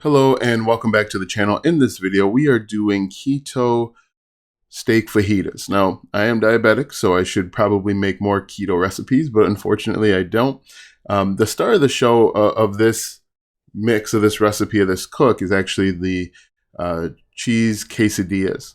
Hello and welcome back to the channel. In this video, we are doing keto steak fajitas. Now, I am diabetic, so I should probably make more keto recipes, but unfortunately I don't. The star of the show of this mix, of this recipe, of this cook, is actually the cheese quesadillas.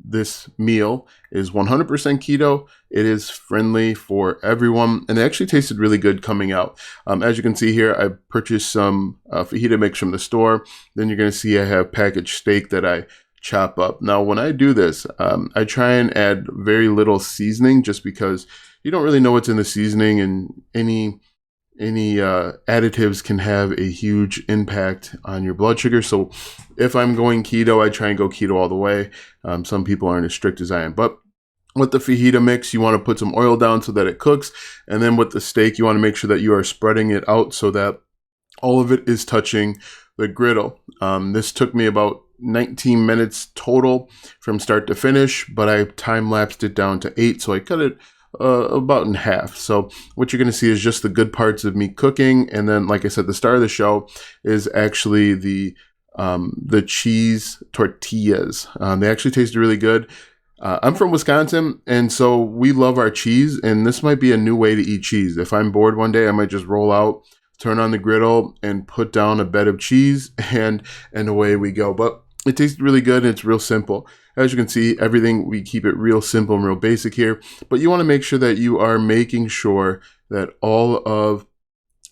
This meal is 100% keto. It is friendly for everyone, and it actually tasted really good coming out. As you can see here, I purchased some fajita mix from the store. Then you're going to see I have packaged steak that I chop up. Now, when I do this, I try and add very little seasoning just because you don't really know what's in the seasoning, and any additives can have a huge impact on your blood sugar. So if I'm going keto, I try and go keto all the way. Some people aren't as strict as I am, but with the fajita mix, you want to put some oil down so that it cooks. And then with the steak, you want to make sure that you are spreading it out so that all of it is touching the griddle. This took me about 19 minutes total from start to finish, but I time-lapsed it down to 8, so I cut it about in half. So what you're going to see is just the good parts of me cooking, and then, like I said, the star of the show is actually the cheese tortillas. They actually tasted really good. I'm from Wisconsin, and so we love our cheese, and this might be a new way to eat cheese. If I'm bored one day, I might just roll out, turn on the griddle, and put down a bed of cheese, and away we go. But it tastes really good, and it's real simple. As you can see, everything, we keep it real simple and real basic here. But you want to make sure that you are making sure that all of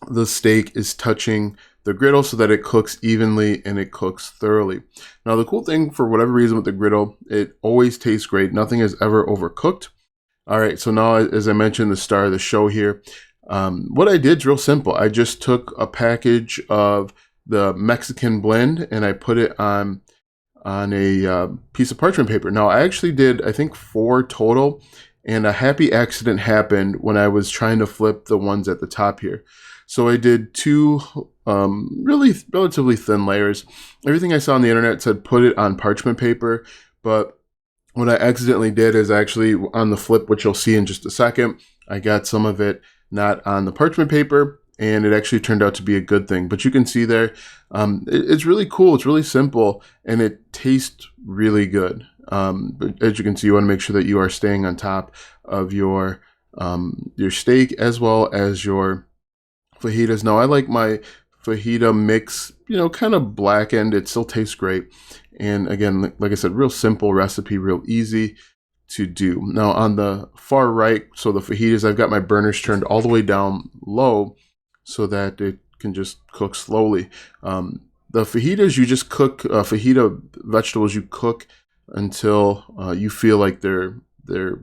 the steak is touching the griddle so that it cooks evenly and it cooks thoroughly. Now, the cool thing, for whatever reason with the griddle, it always tastes great. Nothing is ever overcooked. All right, so now, as I mentioned, the star of the show here, what I did is real simple. I just took a package of the Mexican blend and I put it on a piece of parchment paper. Now, I actually did, I think, 4 total, and a happy accident happened when I was trying to flip the ones at the top here. So I did 2 really relatively thin layers. Everything I saw on the internet said put it on parchment paper, but what I accidentally did is actually on the flip, which you'll see in just a second, I got some of it not on the parchment paper, and it actually turned out to be a good thing. But you can see there, it's really cool. It's really simple, and it tastes really good. But as you can see, you want to make sure that you are staying on top of your steak as well as your fajitas. Now, I like my fajita mix, kind of blackened. It still tastes great. And again, like I said, real simple recipe, real easy to do. Now, on the far right, so the fajitas, I've got my burners turned all the way down low so that it can just cook slowly. The fajitas, you just cook, fajita vegetables, you cook until you feel like they're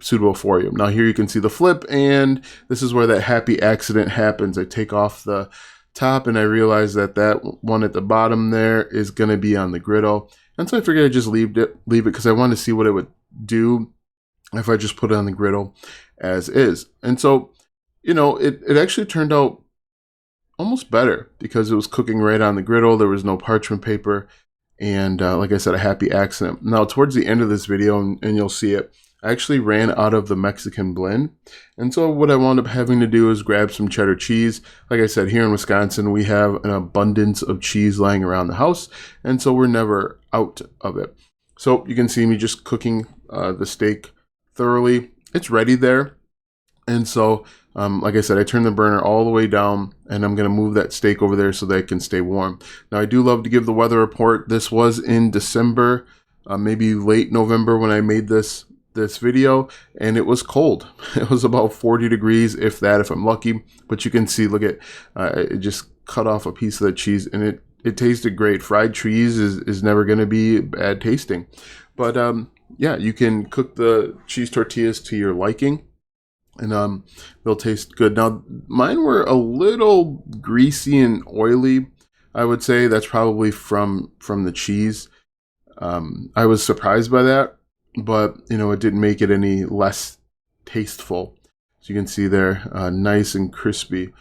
suitable for you. Now, here you can see the flip, and this is where that happy accident happens. I take off the top, and I realize that one at the bottom there is going to be on the griddle. And so I figured I'd just leave it because I wanted to see what it would do if I just put it on the griddle as is. And so, it actually turned out almost better because it was cooking right on the griddle. There was no parchment paper, and like I said, a happy accident. Now, towards the end of this video, and you'll see it, I actually ran out of the Mexican blend, and so what I wound up having to do is grab some cheddar cheese. Like I said, here in Wisconsin, we have an abundance of cheese lying around the house, and so we're never out of it. So you can see me just cooking the steak thoroughly. It's ready there, and so like I said, I turned the burner all the way down, and I'm going to move that steak over there so that it can stay warm. Now, I do love to give the weather report. This was in December, maybe late November when I made this video, and it was cold. It was about 40 degrees, if that, if I'm lucky. But you can see, look at, it just cut off a piece of the cheese, and it tasted great. Fried cheese is never going to be bad tasting. But yeah, you can cook the cheese tortillas to your liking, and they'll taste good. Now, mine were a little greasy and oily, I would say. That's probably from the cheese. I was surprised by that, but it didn't make it any less tasteful. So you can see there, nice and crispy.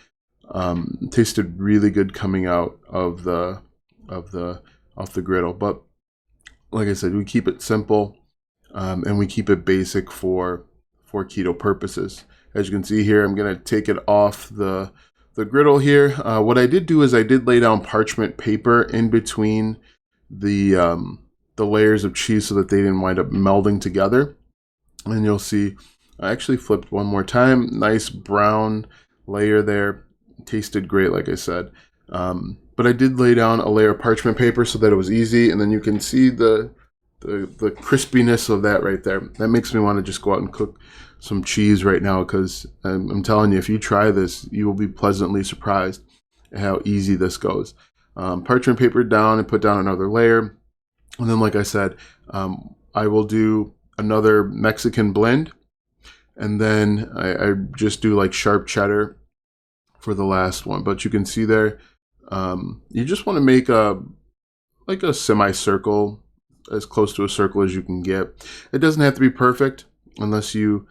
Tasted really good coming out of the griddle. But like I said, we keep it simple, and we keep it basic for keto purposes. As you can see here, I'm going to take it off the the griddle here. What I did do is I did lay down parchment paper in between the layers of cheese so that they didn't wind up melding together. And you'll see I actually flipped one more time. Nice brown layer there. Tasted great, like I said. But I did lay down a layer of parchment paper so that it was easy. And then you can see the crispiness of that right there. That makes me want to just go out and cook some cheese right now, because I'm telling you, if you try this, you will be pleasantly surprised at how easy this goes. Parchment paper down and put down another layer. And then, like I said, I will do another Mexican blend. And then I just do like sharp cheddar for the last one. But you can see there, you just want to make a semicircle, as close to a circle as you can get. It doesn't have to be perfect unless you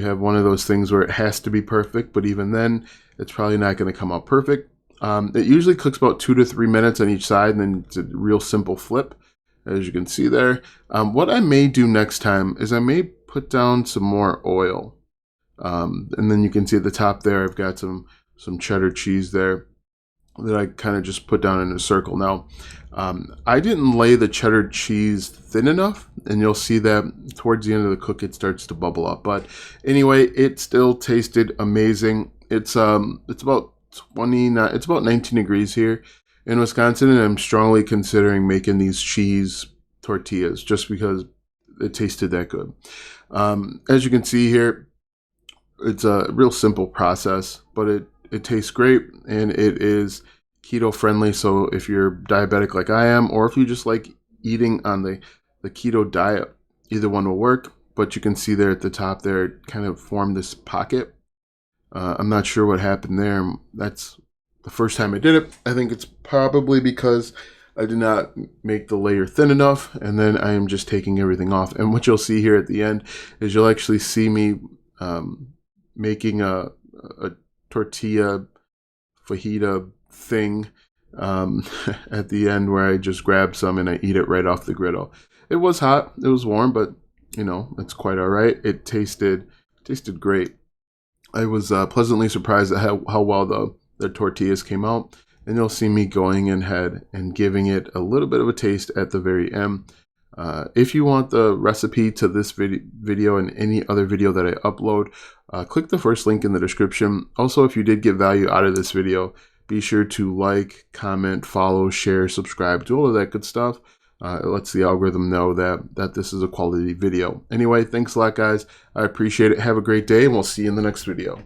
have one of those things where it has to be perfect, but even then, it's probably not going to come out perfect. It usually cooks about 2 to 3 minutes on each side, and then it's a real simple flip, as you can see there. What I may do next time is I may put down some more oil. And then you can see at the top there, I've got some cheddar cheese there that I kind of just put down in a circle. Now, I didn't lay the cheddar cheese thin enough, and you'll see that towards the end of the cook, it starts to bubble up. But anyway, it still tasted amazing. It's about 19 degrees here in Wisconsin, and I'm strongly considering making these cheese tortillas just because it tasted that good. As you can see here, it's a real simple process, but it tastes great, and it is keto friendly. So if you're diabetic like I am, or if you just like eating on the keto diet, either one will work. But you can see there at the top there, it kind of formed this pocket. I'm not sure what happened there. That's the first time I did it. I think it's probably because I did not make the layer thin enough, and then I am just taking everything off. And what you'll see here at the end is you'll actually see me making a tortilla fajita thing at the end, where I just grab some and I eat it right off the griddle. It was hot, it was warm, but it's quite all right. It tasted great. I was pleasantly surprised at how well the tortillas came out, and you'll see me going ahead and giving it a little bit of a taste at the very end. If you want the recipe to this video and any other video that I upload, click the first link in the description. Also, if you did get value out of this video, be sure to like, comment, follow, share, subscribe, do all of that good stuff. It lets the algorithm know that this is a quality video. Anyway, thanks a lot, guys. I appreciate it. Have a great day, and we'll see you in the next video.